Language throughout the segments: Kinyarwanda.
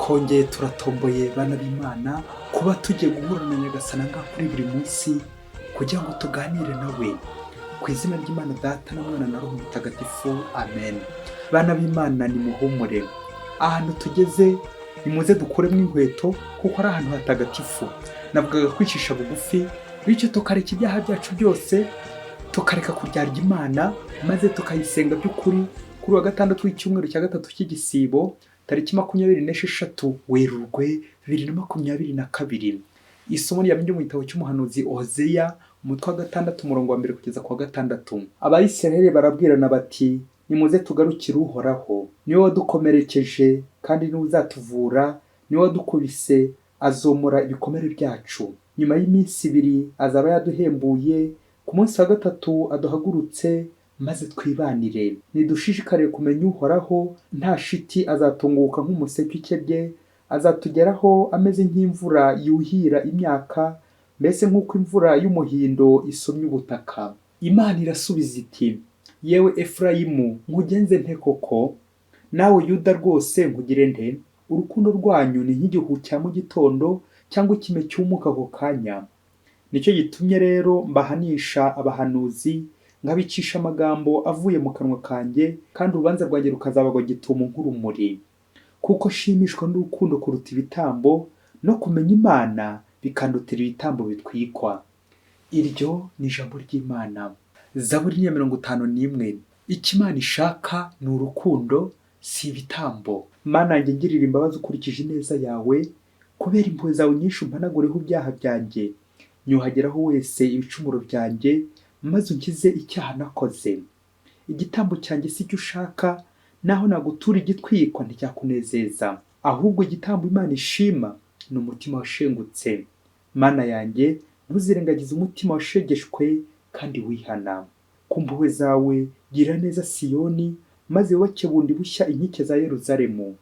twongeye turatomboye bana b'Imana kuba tugiye guhura na Nyagasani ngaha kuri buri munsi kugira ngo tuganire nawe ku izina ry'Imana Data na Mwana na Roho Mutagatifu, amen. Bana b'Imana nimuhumure, ahantu tugeze nimuze dukuremo inkweto kuko ari ahantu hatagatifu. Navugaga kwicisha bugufi, bityo tukareka ibyaha byacu byose, tukareka kuryarya Imana maze tukayisenga by'ukuri. Kuri wa gatandatu w'icyumweru cya gatatu cy'igisibo, tariki 26 Werurwe 2022, isomo ryamenye mu gitabo cy'umuhanuzi Hozeya, umutwe wa 6 umurongo wa 1 kugeza ku wa 6. Abayisiraheli barabwirana bati, nimuze tugarukire Uhoraho, niwe wadukomerekeje kandi niwe uzatuvura, niwe wadukubise azomora ibikomere byacu. Nyuma y'iminsi 2 azaba yaduhembuye, ku munsi wa 3 aduhagurutse maze twibanire. Nidushishikarire kumenya Uhoraho, nta shiti azatunguka nk'umuseke ukebye, azatugeraho ameze nk'imvura yuhira imyaka, mbese nk'uko imvura y'umuhindo isomye ubutaka. Imana irasubiza iti, yewe Efurayimu nkugenze nte koko? Nawe Yuda rwose nkugire nte? Urukundo rwanyu ni nk'igihu cya mu gitondo cyangwa ikime cyumuka ako kanya. Nicyo gitumye rero mbahanisha abahanuzi, nkabicisha amagambo avuye mu kanwa kanjye, kandi urubanza rwanjye rukazabagwa gitumo nk'urumuri. Kuko shimishwa n'urukundo kuruta ibitambo, no kumenya Imana bikandutira ibitambo bitwikwa. Iryo ni ijambo ry'Imana. Zaburi ya 51. Icyo Imana ishaka ni urukundo, si ibitambo. Mana yanjye ngirira imbabazi ukurikije ineza yawe, kubera impuhwe zawe nyinshi umpanagureho ibyaha byanjye. Nyuhageraho wese ibicumuro byanjye, maze unkize icyaha nakoze. Igitambo cyanjye si cyo ushaka, naho nagutura igitwikwa nticyakunezeza. Ahubwo igitambo Imana ishima ni umutima washengutse. Mana yanjye ntuzirengagize umutima washegeshwe kandi wihana. Ku mpuhwe zawe gira neza Siyoni, maze wubake bundi bushya inkike za Yeruzalemu.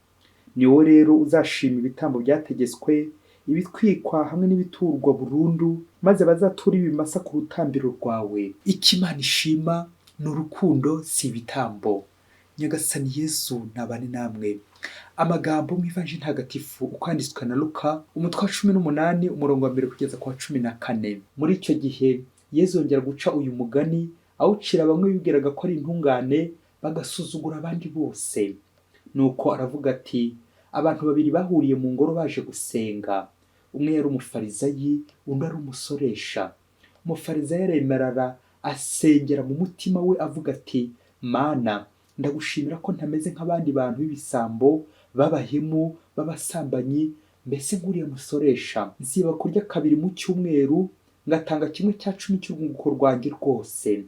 Ni wowe rero uzashima ibitambo byategetswe, ibitwikwa hamwe n'ibiturwa burundu, maze bazatura ibimasa ku rutambiro rwawe. Icyo Imana ishima ni urukundo, si ibitambo. Nyagasani Yesu nabane namwe. Amagambo mu Ivanjili ntagatifu uko yanditswe na Luka, umutwe wa 18 umurongo wa 1 kugeza ku wa 14. Muri icyo gihe Yesu yongera guca uyu mugani, awucira bamwe bibwiraga ko ari intungane, bagasuzugura abandi bose. Nuko aravuga ati, abantu babiri bahuriye mu ngoro baje gusenga. Umwe yari umufarizayi, undi ari umusoresha. Umufarizayi aremerara asengera mu mutima we avuga ati, Mana, ndagushimira ko ntameze nk'abandi bantu b'ibisambo, b'abahemu, b'abasambanyi, mbese nk'uriya musoresha. Nziba kurya 2 mu cyumweru, ngatanga 1/10 cy'urwunguko rwanjye rwose.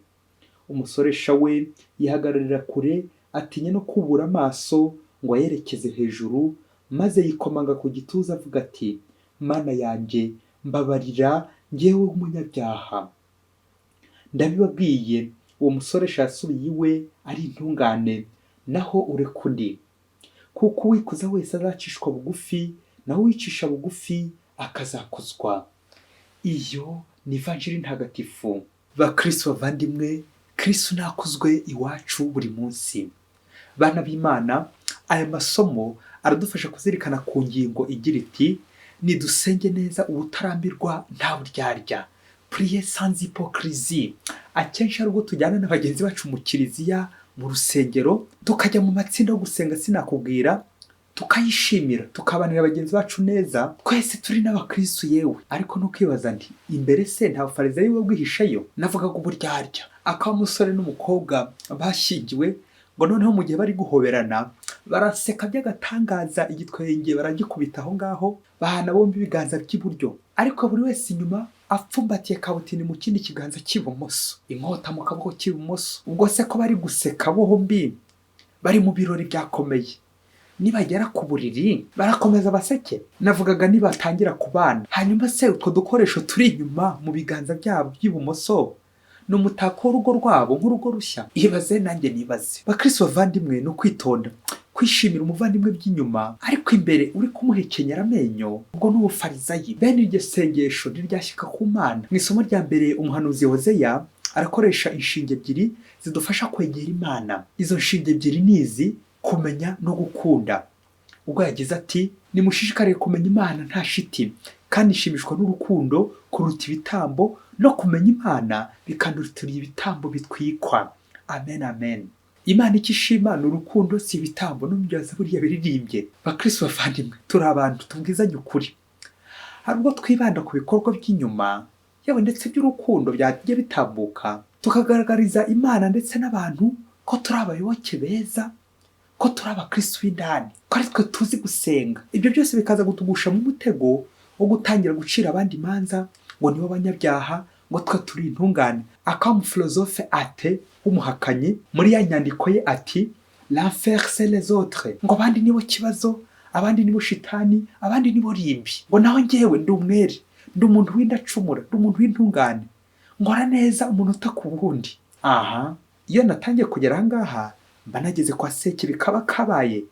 Umusoresha we yihagararira kure, atinya no kubura amaso ngo ayerekeze hejuru, maze yikomanga ku gituza avuga ati, Mana yanjye mbabarira, njyewe w'umunyabyaha. Ndabibabwiye, uwo musoresha yasubiye iwe ari intungane, naho ureka undi. Kuko uwikuza wese azacishwa bugufi, naho uwicisha bugufi akazakuzwa. Iyo ni Ivanjili ntagatifu. Bakristo bavandimwe, Kristo nakuzwe iwacu buri munsi. Bana b'Imana, aya masomo aradufasha kuzirikana ku ngingo igira iti, nidusenge neza ubutarambirwa nta buryarya, prier sans hypocrisie. Akenshi ari ubwo tujyana na bagenzi bacu mu kiliziya, mu rusengero, tukajya mu matsinda yo gusenga sinakubwira, tukayishimira, tukabanira bagenzi bacu neza, twese turi n'abakristo yewe. Ariko ntukibaza nti, imbere se nta bufarizayi we bwihishayo? Navugaga uburyarya. Akaba umusore n'umukobwa bashyingiwe, ngo noneho mu gihe bari guhoberana, baraseka by'agatangaza, igitwenge baragikubita aho ngaho, bahana bombi ibiganza by'iburyo, ariko buri wese inyuma apfumbatiye kabutini mu kindi kiganza cy'ibumoso, inkota mu kaboko cy'ibumoso. Ubwo se ko bari guseka bombi, bari mu birori byakomeye, nibagera ku buriri barakomeza baseke? Navugaga nibatangira kubana, hanyuma se utwo dukoresho turi inyuma mu biganza byabo by'ibumoso ni umutako w'urugo rwabo nk'urugo rushya? Ibaze nanjye nibaze. Bakristo bavandimwe, ni ukwitonda, kwishimira umuvandimwe by'inyuma, ariko imbere uri kumuhekenyera amenyo, ubwo ni ubufarizayi. Bene iryo sengesho ntiryashyika ku Mana. Mu isomo rya mbere umuhanuzi Hozeya arakoresha inshinge ebyiri zidufasha kwegera Imana. Izo nshinge ebyiri ni izi: kumenya no gukunda. ubwo yagize ati nimushishikariye kumenya Imana nta shiti kandi ishimishwa n'urukundo kuruta ibitambo no kumenya Imana bikandutura ibitambo bitwikwa. Amen, amen. Imana icyo ishima ni urukundo, si ibitambo. N'umubyaza buriya biririmbye. Bakristo bavandimwe, turi abantu tubwizanye ukuri. Hari ubwo twibanda ku bikorwa by'inyuma yewe ndetse by'urukundo byagiye bitambuka, tukagaragariza Imana ndetse n'abantu ko turi abayoboke beza, ko turi abakristo b'indani, ko ari twe tuzi gusenga. Ibyo byose bikaza gutugusha mu mutego wo gutangira gucira abandi imanza ngo nibo banyabyaha, ngo twe turi intungane. Akamu philosophe ate umuhakanyi muri ya nyandiko ye ati l'enfer c'est les autres, ngo abandi nibo kibazo, abandi nibo shitani, abandi nibo rimbi, ngo naho njyewe ndi umwere, ndi umuntu w'indacumura, ndi umuntu w'intungane, nkora neza umunota ku wundi. Aha, iyo natangiye kugera ahangaha mba nageze kwa seke bikaba kabaye,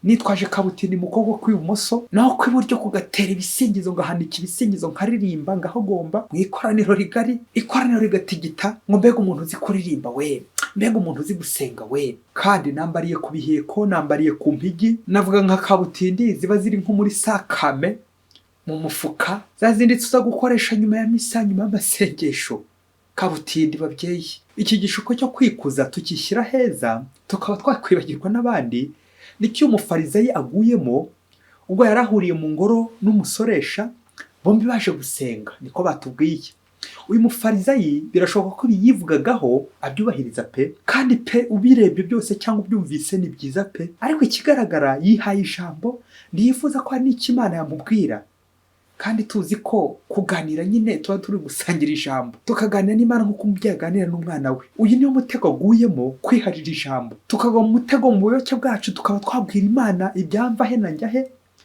nitwaje kabutini mu kuboko kw'ibumoso naho kw'iburyo kugatera ibisingizo, ngahanika ibisingizo, nkaririmba, ngahogomba mu ikoraniro rigari, ikoraniro rigatigita, ngo mbega umuntu uzi kuririmba we, mbega umuntu uzi gusenga we. Kandi nambariye ku biheko, nambariye ku mpigi, navuga nka kabutindi ziba ziri nko muri sakame mu mufuka, za zindi tuza gukoresha nyuma ya misa, nyuma y'amasengesho. Kabutindi babyeyi, iki gishuko cyo kwikuza tukishyira heza tukaba twakwibagirwa n'abandi, nicyo umufarizayi aguyemo ubwo yarahuriye mu ngoro n'umusoresha, bombi baje gusenga. Niko batubwiye. Uyu mufarizayi birashoboka ko yivugagaho abyubahiriza pe, kandi pe ubirebye byose cyangwa ubyumvise ni byiza pe, ariko ikigaragara yihaye ijambo, ntiyifuza ko hari n'icyo Imana yamubwira. Kandi tuzi ko kuganira nyine tuba turi gusangira ijambo, tukaganira n'Imana nk'uko umubyeyi aganira n'umwana we. Uyu niyo mutego aguyemo, kwiharira ijambo, tukagwa mu mutego mu buyoboke bwacu, tukaba twabwira Imana ibyamva he na njya he,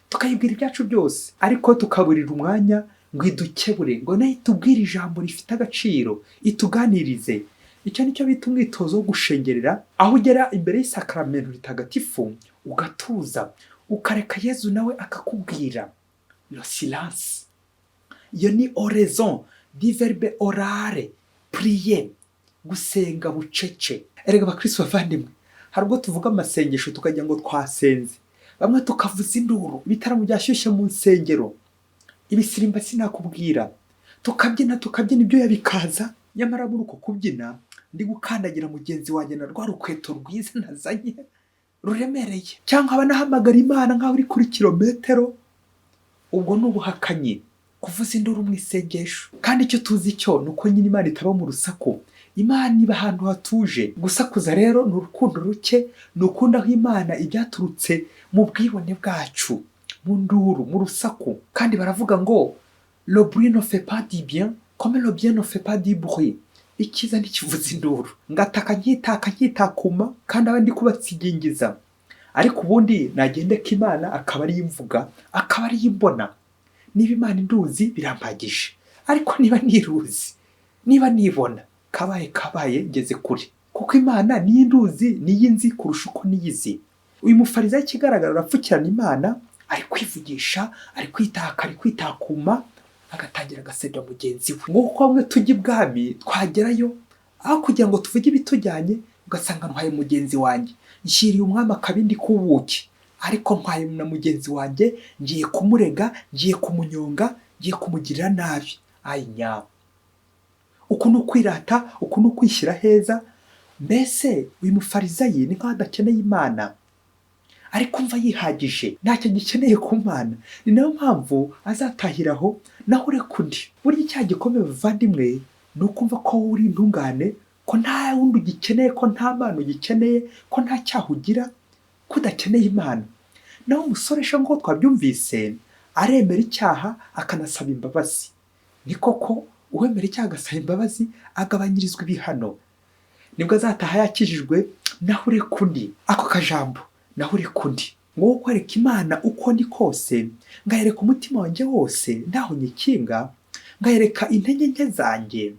tukayibwira ibyacu byose, ariko tukaburira umwanya ngo idukebure, ngo nayo itubwire ijambo rifite agaciro, ituganirize. Icyo nicyo bita umwitozo wo gushengerera, aho ugera imbere y'isakramento ritagatifu ugatuza, ukareka Yezu nawe akakubwira. Le silence. Iyo ni oraison du verbe orare, prier, gusenga bucece. Erega bakristo bavandimwe, hari ubwo tuvuga amasengesho tukagira ngo twasenze, bamwe tukavuza induru, ibitaramo byashyushye mu nsengero, ibisirimba sinakubwira, tukabyina ibyo yabikaza, nyamara muri uko kubyina ndi gukandagira mugenzi wanjye na rwa rukweto rwiza nazanye ruremereye, cyangwa abanahamagara Imana nk'aho uri kuri kilometero. Ubwo n'ubuhakanyi, kuvuza induru mu isengesho. Kandi icyo tuzi cyo ni uko nyine Imana itaba mu rusaku, Imana iba ahantu hatuje. Gusakuza rero ni urukundo ruke, ni ukunda aho Imana ibyaturutse mu bwibone bwacu, mu nduru, mu rusaku. Kandi baravuga ngo le bruit ne fait pas du bien comme le bien ne fait pas du bruit. Ikiza ntikivuza induru, ngataka nkitakuma kandi abandi kubatsigingiza. Ariko ubundi nagende ko Imana akaba ari imvuga, akaba ari imbona. Niba Imana induzi birampagije, ariko niba niruzi, niba nibona, kabaye ngeze kure, kuko Imana niyo induzi, niyo inzi kurusha uko niyizi. Uyu mufarizayi ikigaragara arapfukirana Imana, ari kwivugisha, ari kwitaka, ari kwitakuma, agatangira agasebya mugenzi we. Nguko bamwe tujya ibwami twagerayo, aho kugira ngo tuvuge ibitujyanye, ugasanga ntwaye mugenzi wanjye, nshyiriye umwami akabindi k'ubuki, ariko ntwaye na mugenzi wanjye, ngiye kumurega, ngiye kumunyonga, ngiye kumugirira nabi. Nyawe, uku ni ukwirata, uku ni ukwishyira heza. Mbese uyu mufarizayi ni nk'aho adakeneye Imana, ariko umva yihagije, ntacyo gikeneye ku Mana. Ni nayo mpamvu azatahiraho naho ureka undi. Burya icyaha gikomeye bavandimwe ni ukumva ko uri intungane, ko nta wundi ugikeneye, ko nta Mana ugikeneye, ko nta cyaha ugira, ko udakeneye Imana. Naho umusoresha nk'uko twabyumvise aremera icyaha akanasaba imbabazi. Ni koko uwemera icyaha agasaba imbabazi agabanyirizwa ibihano, nibwo azataha yakijijwe. Naho ureka undi, ako kajambo naho ureka undi, ngo kwereka Imana uko ndi kose, ngayereka umutima wanjye wose ntaho nyikinga, ngayereka intege nke zanjye,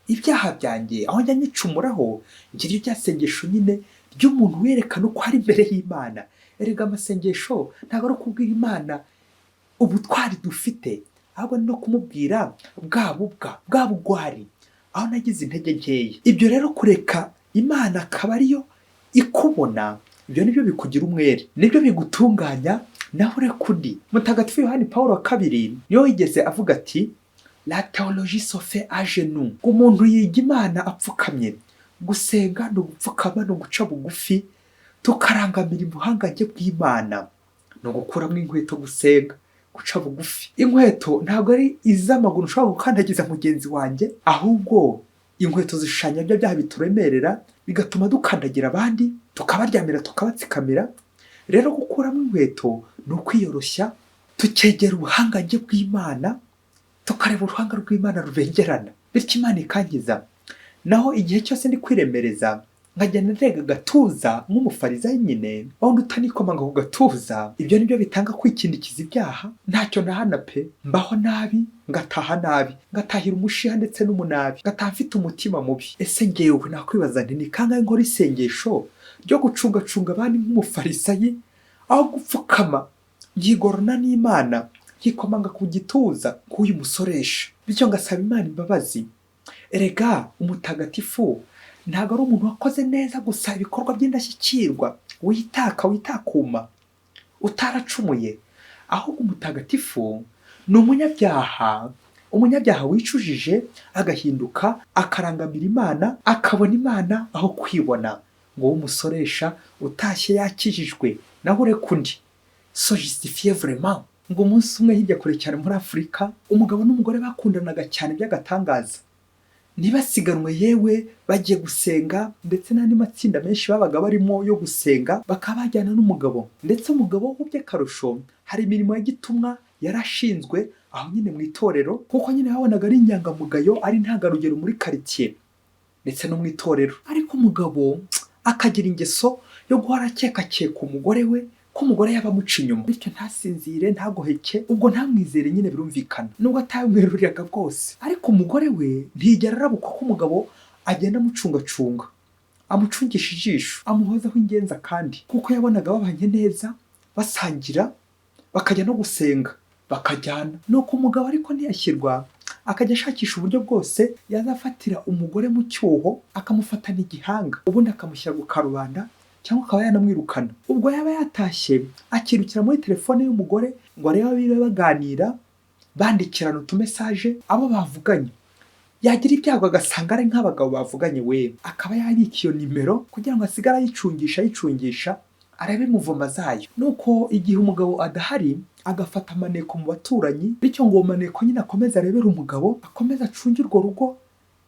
ibyaha byanjye aho njya nyicumuraho. Ngira irya sengesho nyine ry'umuntu werekana uko ari imbere y'Imana. Erega amasengesho ntabwo ari ukubwira Imana ubutwari dufite, ahubwo no kumubwira bwa bugwari aho nagize intege nkeya. Ibyo rero kureka Imana akaba ariyo ikubona, ibyo nibyo bikugira umwere, nibyo bigutunganya nawe ureka undi. Mutagatifu Yohani Pawulo wa kabiri niyo yigeze avuga ati la théologie se fait à genoux, umuntu yiga Imana apfukamye. Gusenga ni ugupfukama, ni uguca bugufi, tukarangamira ubuhangange bw'Imana, ni ugukuramo inkweto gusenga, guca bugufi. Inkweto ntabwo ari iz'amaguru ushobora gukandagiza mugenzi wanjye, ahubwo inkweto zishushanya bya byaha bituremerera bigatuma dukandagira abandi, tukabaryamira, tukabatsikamira. Rero gukuramo inkweto ni ukwiyoroshya, tukegera ubuhangange bw'Imana, tukareba uruhanga rw'Imana rubengerana, bityo Imana ikankiza. Naho igihe cyose ndi kwiremereza nkagenda ndega gatuza nk'umufarisayo nyine, wawundi utanikomanga ku gatuza, ibyo nibyo bitanga kwikindikiza ibyaha. Ntacyo nahana pe, mbaho nabi ngataha nabi, ngatahira umushiha ndetse n'umunabi, ngataha mfite umutima mubi. Ese ngewe nakwibaza nti ni kangahe nkora isengesho ryo gucungacunga abandi nk'umufarisayi, aho gupfukama yigorona n'Imana, yikomanga ku gituza k'uyu musoresha, bityo ngasaba Imana imbabazi. Erega umutagatifu ntabwo ari umuntu wakoze neza gusa ibikorwa by'indashyikirwa, witakuma utaracumuye, ahubwo umutagatifu ni umunyabyaha wicujije agahinduka, akarangamira Imana, akabona Imana aho kwibona. Ngo w'umusoresha utashye yakijijwe nawe ureka undi, so justifié vraiment. Ngo umunsi umwe hirya kure cyane muri Afurika, umugabo n'umugore bakundanaga cyane by'agatangaza, ntibasiganwe yewe bagiye gusenga, ndetse n'andi matsinda menshi babaga barimo yo gusenga bakaba bajyana n'umugabo. Ndetse umugabo we by'akarusho hari imirimo ya gitumwa yarashinzwe aho nyine mu itorero, kuko nyine babonaga ari inyangamugayo, ari ntangarugero muri quartier ndetse no mu itorero. Ariko umugabo akagira ingeso yo guhora akeka umugore we ko umugore yaba amuca inyuma, bityo ntasinzire, ntagoheke, ubwo ntamwizere nyine birumvikana, nubwo atabimweruriraga bwose. Ariko umugore we ntiyigera arabuka ko umugabo agenda amucungacunga, amucungisha ijisho, amuhozaho ingenza kandi, kuko yabonaga babanye neza, basangira, bakajya no gusenga, bakajyana. Nuko umugabo ariko ntiyashyirwa, akajya ashakisha uburyo bwose yazafatira umugore mu cyuho, akamufatana igihanga, ubundi akamushyira ku karubanda, cyangwa akaba yanamwirukana. Ubwo yaba yatashye akirukira muri telefone y'umugore ngo arebe abibe baganira, bandikirana utumesaje abo bavuganye. Yagira ibyago agasanga ari nk'abagabo bavuganye, we akaba yabika iyo nimero kugira ngo asigare ayicungisha arebe muvoma zayo. Nuko igihe umugabo adahari agafata amaneko mu baturanyi, bityo ngo uwo maneko nyine akomeza arebera umugabo, akomeza acunge urwo rugo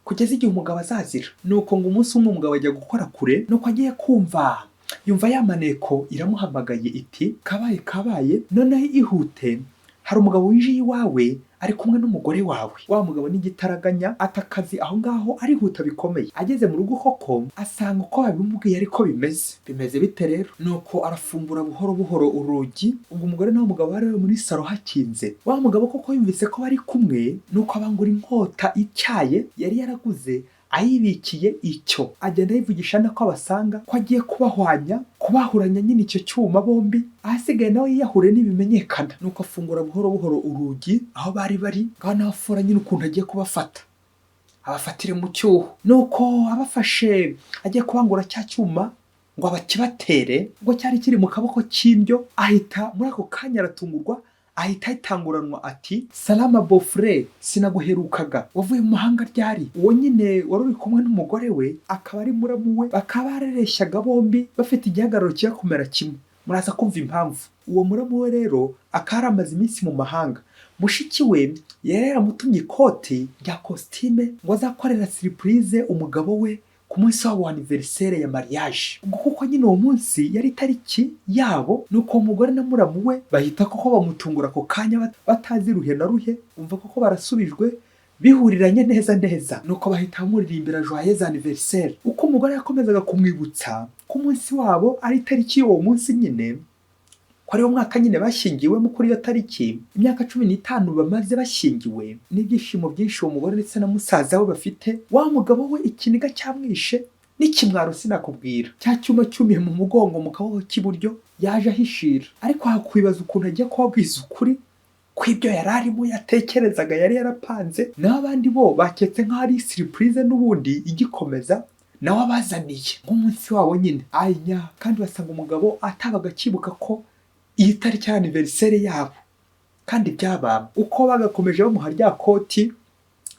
kugeza igihe umugabo azazira. Nuko ngo umunsi umwe umugabo ajya gukora kure, nuko agiye kumva yumva ya maneko iramuhamagaye iti kabaye, noneho ihute, hari umugabo winjiye iwawe ari kumwe n'umugore wawe. Wa mugabo n'igitaraganya atakazi aho ngaho arihuta bikomeye. Ageze mu rugo koko asanga uko babimubwiye ariko bimeze bite rero? Nuko arafungura buhoro buhoro urugi, ubwo umugore n'uwo mugabo bari muri saro hakinze. Wa mugabo koko yumvise ko bari kumwe, nuko abangura inkota ityaye yari yaraguze, ayibikiye icyo, agenda yivugisha nako abasanga ko agiye kubahuranya nyine icyo cyuma bombi, ahasigaye nawe yiyahure n'ibimenyekana. Nuko afungura buhoro buhoro urugi aho bari ngaho nawe afura nyine ukuntu agiye kubafata, abafatire mu cyuho. Nuko abafashe agiye kubangura cya cyuma ngo abakibatere, ubwo cyari kiri mu kaboko cy'indyo, ahita muri ako kanya aratungurwa, ahita yitanguranwa ati salama bofre, sinaguherukaga, wavuye mu mahanga ryari? Uwo nyine wari uri kumwe n'umugore we akaba ari muramu we, bakaba barareshyaga bombi bafite igihagararo kijya kumera kimwe. Muraza kumva impamvu. Uwo muramu we rero akaba amaze iminsi mu mahanga, mushiki we yari yaramutumye ikoti rya costume ngo azakorera surprise umugabo we ku munsi wabo wa anniversaire ya mariage. Ubwo kuko nyine uwo munsi yari itariki yabo, nuko umugore na muramu we bahita koko bamutungura ako kanya batazi ruhe na ruhe, umva koko barasubijwe bihuriranye neza. Nuko bahita bamuririmbira joyeux anniversaire. Uko umugore yakomezaga kumwibutsa ko umunsi wabo ari itariki y'uwo munsi nyine, ko ari wo mwaka nyine bashyingiwemo kuri iyo tariki, imyaka 15 bamaze bashyingiwe, n'ibyishimo byinshi uwo mugore ndetse na musaza we bafite. Wa mugabo we ikiniga cyamwishe n'ikimwaro sinakubwira, cya cyuma cyumiye mu mugongo mu kaboko k'iburyo yaje ahishira. Ariko hakwibaza ukuntu agiye kubabwiza ukuri kw'ibyo yari arimo yatekerezaga, yari yarapanze. N'abandi bo baketse nk'aho ari surprise n'ubundi igikomeza, nawe abazaniye nk'umunsi wabo nyine anya, kandi basanga umugabo atabaga akibuka ko iyi tariki ya aniveriseri yabo, kandi byababa uko bagakomeje bamuha rya koti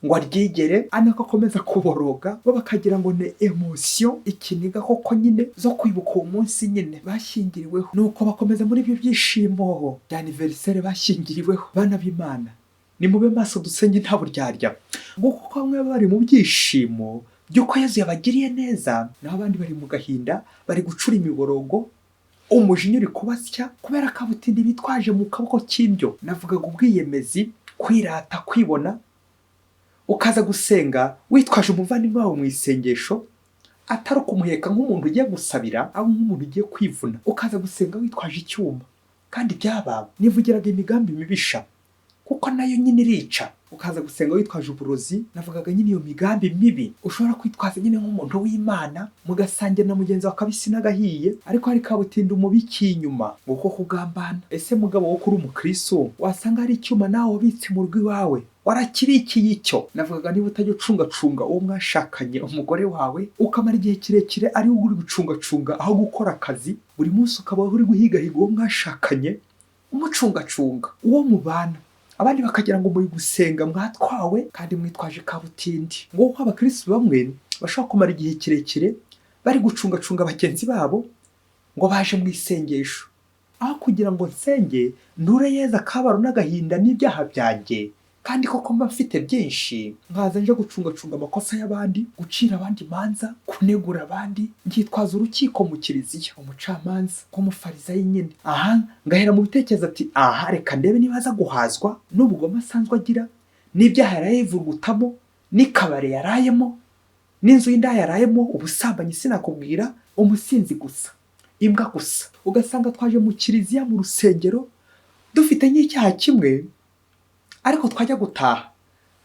ngo aryigere, anako akomeza kuboroga, bo bakagira ngo ni emosiyo, ikiniga koko nyine zo kwibuka uwo munsi nyine bashyingiriweho. Nuko bakomeza muri ibyo byishimo bya aniveriseri bashyingiriweho. Bana b'Imana, ni mube maso dusenge nta buryarya, ngo kuko bamwe bari mu byishimo by'uko Yezu yabagiriye neza, naho abandi bari mu gahinda, bari gucura imiborogo, umujinya uri kubasya kubera kabutindi bitwaje mu kaboko k'indyo. Navugaga ubwiyemezi, kwirata, kwibona, ukaza gusenga witwaje umuvandimwe wawe mu isengesho, atari ukumuheka nk'umuntu ugiye gusabira, ahubwo nk'umuntu ugiye kwivuna. Ukaza gusenga witwaje icyuma, kandi byababa nivugiraga imigambi mibisha, kuko nayo nyine irica. Ukaza gusenga witwaje uburozi, navugaga nyine iyo migambi mibi ushobora kwitwaza nyine nk'umuntu w'Imana, mugasangira na mugenzi wa kabisi n'agahiye, ariko hari kabutinda umubiki inyuma nguko kugambana. Ese mugabo wo kuri umukristo wasanga hari icyuma nawe wabitse mu rugo iwawe, warakibikiye icyo. Navugaga niba utajya ucungacunga uwo mwashakanye, umugore wawe, ukamara igihe kirekire ari we uri gucungacunga aho gukora akazi, buri munsi ukaba uri guhigahiga uwo mwashakanye umucungacunga, uwo mubana. Abandi bakagira ngo muri gusenga mwatwawe, kandi mwitwaje kabutindi. Ngo abakristo bamwe bashobora kumara igihe kirekire bari gucungacunga bagenzi babo ngo baje mu isengesho, aho kugira ngo nsenge ndure Yezu akabaro n'agahinda n'ibyaha byanjye, kandi koko mba mfite byinshi, nkaza nje gucungacunga amakosa y'abandi, gucira abandi imanza, kunegura abandi, ngitwaza urukiko mu kiliziya, umucamanza nk'umufarisayi nyine. Aha ngahera mu bitekerezo ati aha reka ndebe niba aza guhazwa n'ubugome asanzwe agira, n'ibyaha yaraye yivurugutamo, n'ikabare yarayemo, n'inzu y'indaya yarayemo, ubusambanyi sinakubwira, umusinzi gusa, imbwa gusa. Ugasanga twaje mu kiliziya, mu rusengero, dufite nk'icyaha kimwe, ariko twajya gutaha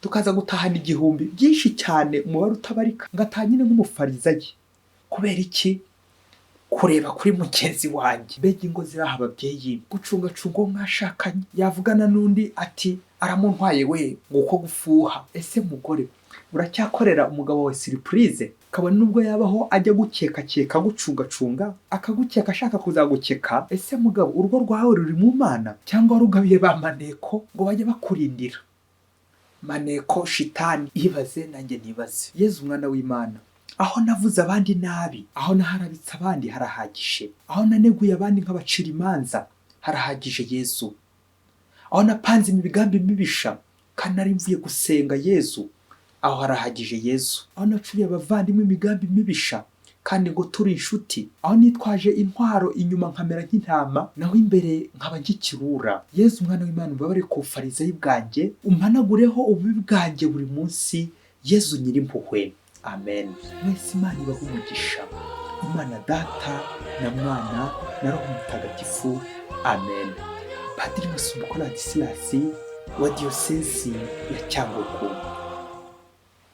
tukaza gutahana igihumbi byinshi cyane, umubare utabarika. Ngataha nyine nk'umufarisayi. Kubera iki? Kureba kuri mugenzi wanjye. Mbega ingo ziraha ababyeyi, gucungacunga uwo mwashakanye, yavugana n'undi ati aramuntwaye we, nguko gufuha. Ese mugore uracyakorera umugabo wawe surprise, kabone nubwo yabaho ajya gukeka gucungacunga, akagukeka ashaka kuzagukeka. Ese mugabo, urugo rwawe ruri mu Mana cyangwa rugabiye ba maneko ngo bajye bakurindira? Maneko shitani. Ibaze nanjye nibaze. Yezu umwana w'Imana, aho navuze abandi nabi, aho naharabitse abandi harahagije, aho naneguye abandi nk'abacira imanza harahagije Yezu, aho napanze imigambi mibisha kandi nari mvuye gusenga Yezu, aho harahagije Yezu, aho nacuriye abavandimwe imigambi mibisha kandi ngo turi inshuti, aho nitwaje intwaro inyuma nkamera nk'intama, naho imbere nkaba nk'ikirura. Yezu umwana w'Imana, umbabare ku bufarisayi bwanjye, umpanagureho ububi bwanjye buri munsi, Yezu nyirimpuhwe. Amen. Mwese Imana ibahe umugisha, Imana Data na Mwana na Roho Mutagatifu. Amen. Padiri Masumbuko Ladislas wa Diyosezi ya Cyangugu.